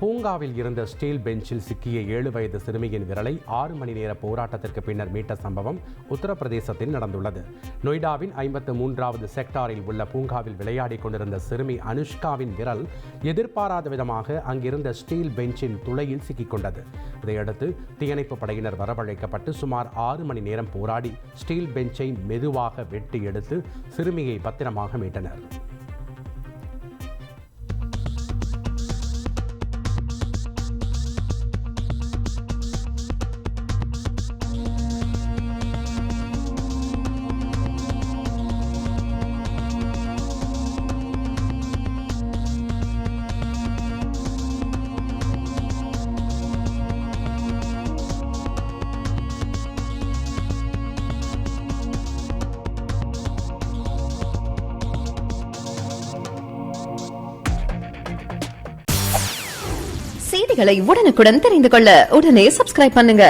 பூங்காவில் இருந்த ஸ்டீல் பெஞ்சில் சிக்கிய 7 வயது சிறுமியின் விரலை 6 மணி நேர போராட்டத்திற்கு பின்னர் மீட்ட சம்பவம் உத்தரப்பிரதேசத்தில் நடந்துள்ளது. நொய்டாவின் 53வது செக்டாரில் உள்ள பூங்காவில் விளையாடிக் கொண்டிருந்த சிறுமி அனுஷ்காவின் விரல் எதிர்பாராத விதமாக அங்கிருந்த ஸ்டீல் பெஞ்சின் துளையில் சிக்கிக்கொண்டது. இதையடுத்து தீயணைப்பு படையினர் வரவழைக்கப்பட்டு சுமார் 6 மணி நேரம் போராடி ஸ்டீல் பெஞ்சை மெதுவாக வெட்டி எடுத்து சிறுமியை பத்திரமாக மீட்டனர். செய்திகளை உடனுக்குடன் தெரிந்து கொள்ள உடனே சப்ஸ்கிரைப் பண்ணுங்க.